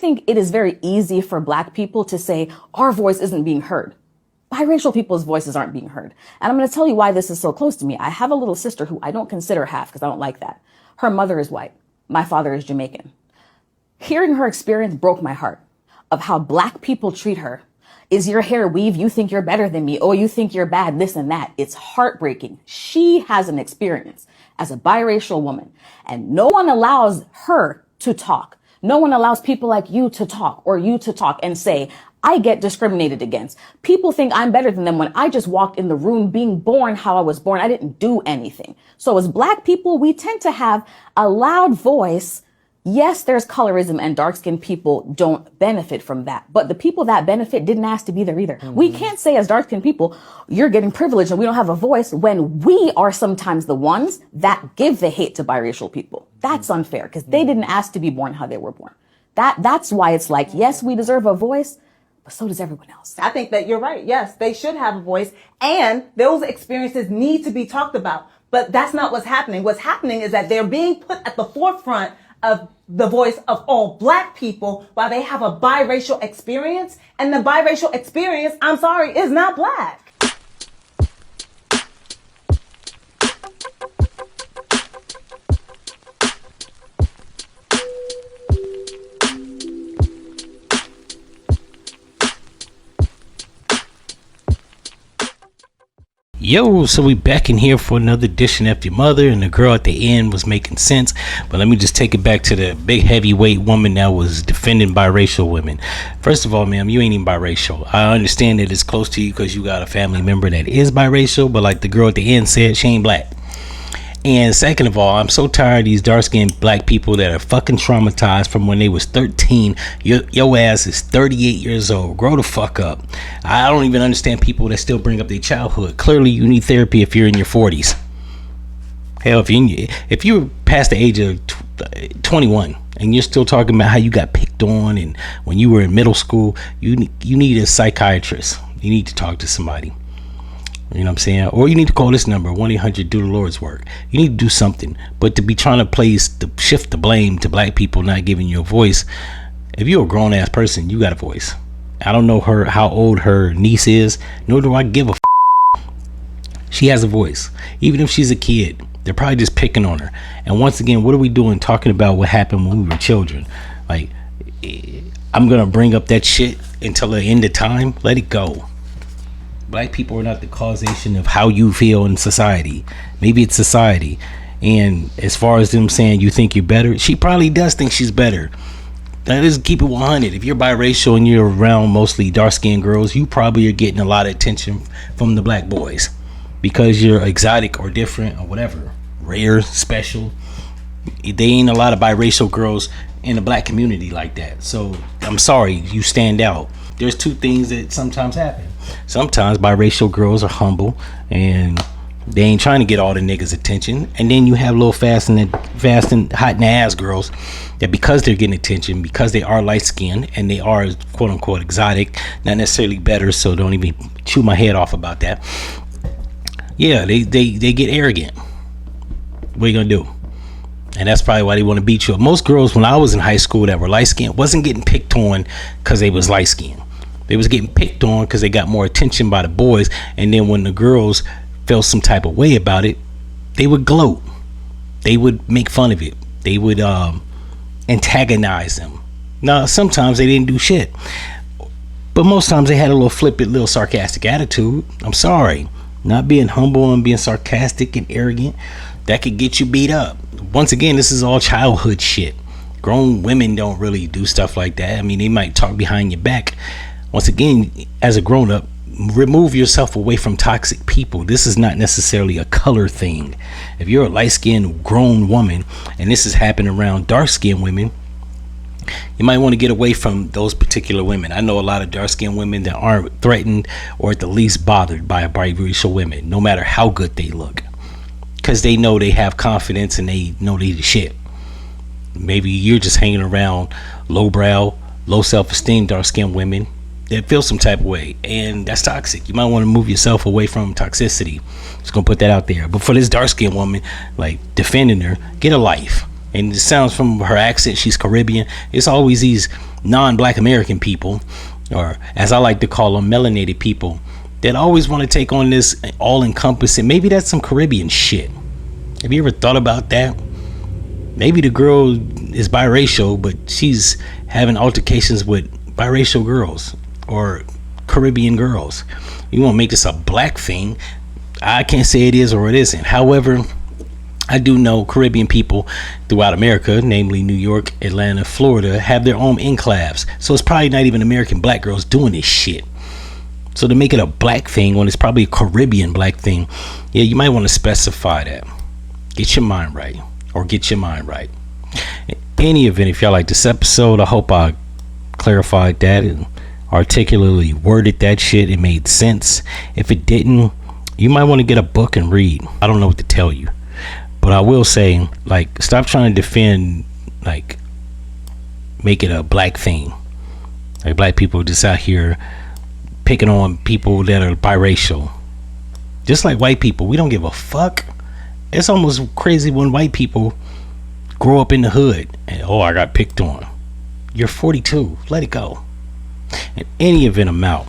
think it is very easy for Black people to say our voice isn't being heard. Biracial people's voices aren't being heard. And I'm going to tell you why this is so close to me. I have a little sister who I don't consider half because I don't like that. Her mother is white. My father is Jamaican. Hearing her experience broke my heart of how Black people treat her. Is your hair weave? You think you're better than me. Oh, you think you're bad, this and that. It's heartbreaking. She has an experience as a biracial woman, and no one allows her to talk. No one allows people like you to talk or you to talk and say, I get discriminated against. People think I'm better than them when I just walked in the room being born how I was born. I didn't do anything. So as Black people, we tend to have a loud voice. Yes, there's colorism and dark-skinned people don't benefit from that. But the people that benefit didn't ask to be there either. Mm-hmm. We can't say as dark-skinned people, you're getting privileged and we don't have a voice when we are sometimes the ones that give the hate to biracial people. That's unfair because they didn't ask to be born how they were born. That's why it's like, yes, we deserve a voice, but so does everyone else. I think that you're right. Yes, they should have a voice and those experiences need to be talked about. But that's not what's happening. What's happening is that they're being put at the forefront of the voice of all Black people while they have a biracial experience. And the biracial experience, I'm sorry, is not Black. Yo, so we back in here for another edition of F-ya-Motha, and the girl at the end was making sense, but let me just take it back to the big heavyweight woman that was defending biracial women. First of all, ma'am, you ain't even biracial. I understand that it's close to you because you got a family member that is biracial, but like the girl at the end said, she ain't Black. And second of all, I'm so tired of these dark-skinned Black people that are fucking traumatized from when they was 13. Your ass is 38 years old. Grow the fuck up. I don't even understand people that still bring up their childhood. Clearly, you need therapy if you're in your 40s. Hell, if you're past the age of 21 and you're still talking about how you got picked on and when you were in middle school, you need a psychiatrist. You need to talk to somebody. You know what I'm saying? Or you need to call this number, 1-800 do the Lord's work. You need to do something. But to be trying to shift the blame to Black people not giving you a voice, if you're a grown ass person, you got a voice. I don't know how old her niece is, nor do I give a She has a voice. Even if she's a kid, they're probably just picking on her. And once again, what are we doing talking about what happened when we were children? Like, I'm going to bring up that shit until the end of time. Let it go. Black people are not the causation of how you feel in society. Maybe it's society. And as far as them saying you think you're better, she probably does think she's better. Now, just keep it 100. If you're biracial and you're around mostly dark-skinned girls, you probably are getting a lot of attention from the Black boys because you're exotic or different or whatever, rare, special. They ain't a lot of biracial girls in the Black community like that. So I'm sorry, you stand out. There's two things that sometimes happen. Sometimes biracial girls are humble and they ain't trying to get all the niggas' attention. And then you have little fast and hot in the ass girls that because they're getting attention, because they are light skinned and they are quote unquote exotic, not necessarily better, so don't even chew my head off about that. Yeah, they get arrogant. What are you gonna do? And that's probably why they want to beat you up. Most girls when I was in high school that were light skinned wasn't getting picked on because they was light skinned. They was getting picked on because they got more attention by the boys. And then when the girls felt some type of way about it, they would gloat. They would make fun of it. They would antagonize them. Now, sometimes they didn't do shit. But most times they had a little flippant, little sarcastic attitude. I'm sorry. Not being humble and being sarcastic and arrogant, that could get you beat up. Once again, this is all childhood shit. Grown women don't really do stuff like that. I mean, they might talk behind your back. Once again, as a grown-up, remove yourself away from toxic people. This is not necessarily a color thing. If you're a light-skinned grown woman and this is happening around dark-skinned women, you might want to get away from those particular women. I know a lot of dark-skinned women that aren't threatened or at the least bothered by a biracial women, no matter how good they look, because they know they have confidence and they know they the shit. Maybe you're just hanging around lowbrow, low self-esteem dark-skinned women that feel some type of way, and that's toxic. You might want to move yourself away from toxicity. Just gonna put that out there. But for this dark-skinned woman, like defending her, get a life. and it sounds from her accent she's Caribbean. It's always these non-black American people, or as I like to call them, melanated people, that always want to take on this all-encompassing. Maybe that's some Caribbean shit. Have you ever thought about that? Maybe the girl is biracial, but she's having altercations with biracial girls or Caribbean girls. You want to make this a black thing? I can't say it is or it isn't. However, I do know Caribbean people throughout America, namely New York, Atlanta, Florida, have their own enclaves. So it's probably not even American black girls doing this shit. So to make it a black thing when it's probably a Caribbean black thing, yeah, you might want to specify that. Get your mind right, or get your mind right. In any event, if y'all like this episode, I hope I clarified that and articulately worded that shit. It made sense. If it didn't, you might want to get a book and read. I don't know what to tell you, but I will say, like, stop trying to defend, like, make it a black thing. Like, black people just out here picking on people that are biracial. Just like white people, we don't give a fuck. It's almost crazy when white people grow up in the hood and, oh, I got picked on. You're 42. Let it go. In any event, I'm out.